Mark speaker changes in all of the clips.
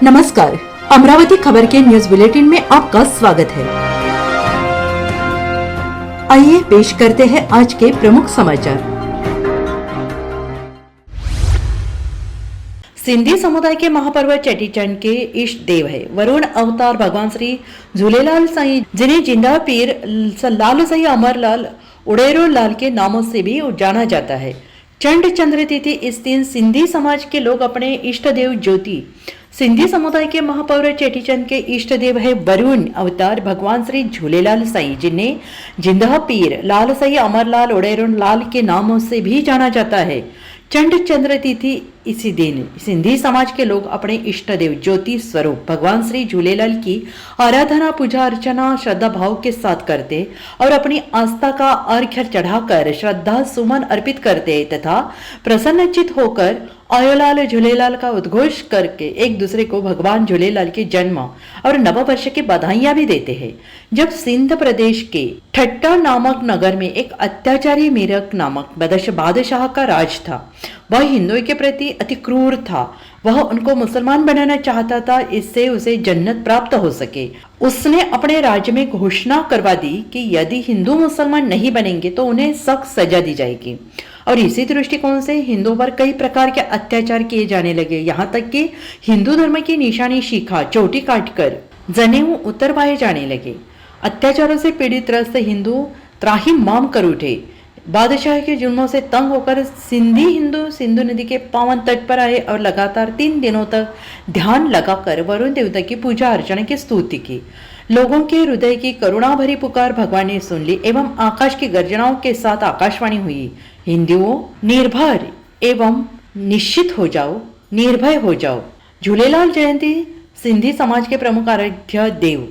Speaker 1: नमस्कार, अमरावती खबर के न्यूज बुलेटिन में आपका स्वागत है। आइए पेश करते हैं आज के प्रमुख समाचार। सिंधी समुदाय के महापर्व चेटीचंड के इष्ट देव है वरुण अवतार भगवान श्री झूलेलाल साईं, जिन्हें जिंदा पीर लाल साईं अमरलाल उड़ेरो लाल के नामों से भी जाना जाता है। चंड चंद्र तिथि इस दिन सिंधी समाज के लोग अपने इष्ट देव ज्योति सिंधी समुदाय के महापर्व चेटीचंद के इष्ट देव है वरुण अवतार भगवान श्री झूलेलाल साईं, जिन्हें जिंदा पीर लाल साईं अमरलाल उड़ेरो लाल के नामों से भी जाना जाता है। चंड चंद्र तिथि इसी दिन सिंधी समाज के लोग अपने इष्ट देव ज्योति स्वरूप भगवान श्री झूलेलाल की आराधना, पूजा अर्चना श्रद्धा भाव के साथ करते और अपनी आस्था का अर्घ्य चढ़ाकर श्रद्धा सुमन अर्पित करते तथा प्रसन्नचित होकर आयोलाल झूलेलाल का उद्घोष करके एक दूसरे को भगवान झूलेलाल के जन्म और नव वर्ष की बधाइयां भी देते हैं। जब सिंध प्रदेश के ठट्टा नामक नगर में एक अत्याचारी मीरक नामक बादशाह का राज था, वह हिंदुओं के प्रति अति क्रूर था। वह उनको मुसलमान बनाना चाहता था, इससे उसे जन्नत प्राप्त हो सके। उसने अपने राज्य में घोषणा करवा दी कि यदि हिंदू मुसलमान नहीं बनेंगे तो उन्हें सख्त सजा दी जाएगी। और इसी दृष्टिकोण से हिंदुओं पर कई प्रकार के अत्याचार किए जाने लगे, यहाँ तक कि हिंदू धर्म की निशानी शिखा चोटी काटकर जनेऊ उतरवाए जाने लगे। अत्याचारों से पीड़ित त्रस्त हिंदू त्राहिमाम कर उठे। बादशाह के जुल्मों से तंग होकर सिंधी हिंदू सिंधु नदी के पावन तट पर आए और लगातार 3 दिनों तक ध्यान लगाकर वरुण देवता की पूजा अर्चना की स्तुति की। लोगों के हृदय की करुणा भरी पुकार भगवान ने सुन ली एवं आकाश की गर्जनाओं के साथ आकाशवाणी हुई, हिंदुओं निर्भय एवं निश्चित हो जाओ, निर्भय हो जाओ। झूलेलाल जयंती सिंधी समाज के प्रमुख आराध्य देव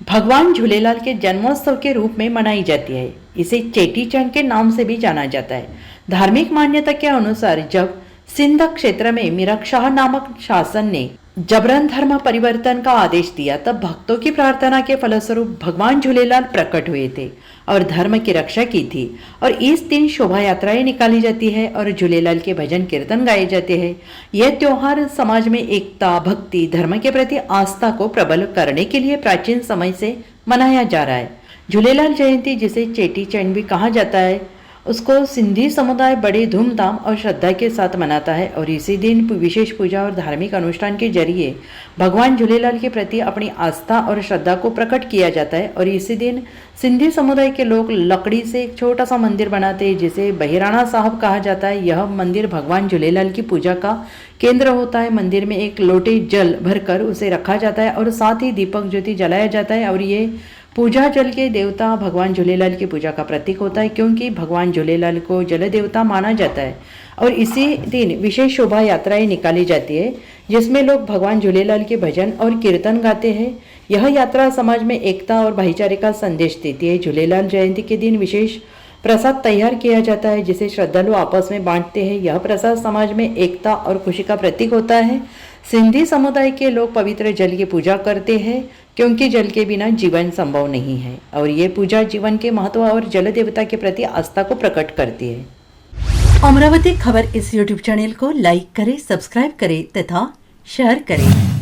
Speaker 1: भगवान झूलेलाल के जन्मोत्सव के रूप में मनाई जाती है। इसे चेटीचंड के नाम से भी जाना जाता है। धार्मिक मान्यता के अनुसार जब सिंध क्षेत्र में मीरक शाह नामक शासन ने जबरन धर्म परिवर्तन का आदेश दिया, तब भक्तों की प्रार्थना के फलस्वरूप भगवान झूलेलाल प्रकट हुए थे और धर्म की रक्षा की थी। और इस दिन शोभा यात्राएं निकाली जाती है और झूलेलाल के भजन कीर्तन गाए जाते हैं। यह त्योहार समाज में एकता, भक्ति, धर्म के प्रति आस्था को प्रबल करने के लिए प्राचीन समय से मनाया जा रहा है। झूलेलाल जयंती, जिसे चेटीचंड भी कहा जाता है, उसको सिंधी समुदाय बड़े धूमधाम और श्रद्धा के साथ मनाता है। और इसी दिन विशेष पूजा और धार्मिक अनुष्ठान के जरिए भगवान झूलेलाल के प्रति अपनी आस्था और श्रद्धा को प्रकट किया जाता है। और इसी दिन सिंधी समुदाय के लोग लकड़ी से एक छोटा सा मंदिर बनाते हैं, जिसे बहिराणा साहब कहा जाता है। यह मंदिर भगवान झूलेलाल की पूजा का केंद्र होता है। मंदिर में एक लोटे जल भरकर उसे रखा जाता है और साथ ही दीपक ज्योति जलाया जाता है। और ये पूजा जल के देवता भगवान झूलेलाल की पूजा का प्रतीक होता है, क्योंकि भगवान झूलेलाल को जल देवता माना जाता है। और इसी दिन विशेष शोभा यात्राएं निकाली जाती है, जिसमें लोग भगवान झूलेलाल के भजन और कीर्तन गाते हैं। यह यात्रा समाज में एकता और भाईचारे का संदेश देती है। झूलेलाल जयंती के दिन विशेष प्रसाद तैयार किया जाता है, जिसे श्रद्धालु आपस में बांटते हैं। यह प्रसाद समाज में एकता और खुशी का प्रतीक होता है। सिंधी समुदाय के लोग पवित्र जल की पूजा करते हैं, क्योंकि जल के बिना जीवन संभव नहीं है। और ये पूजा जीवन के महत्व और जल देवता के प्रति आस्था को प्रकट करती है। अमरावती खबर इस YouTube चैनल को लाइक करें, सब्सक्राइब करें तथा शेयर करें।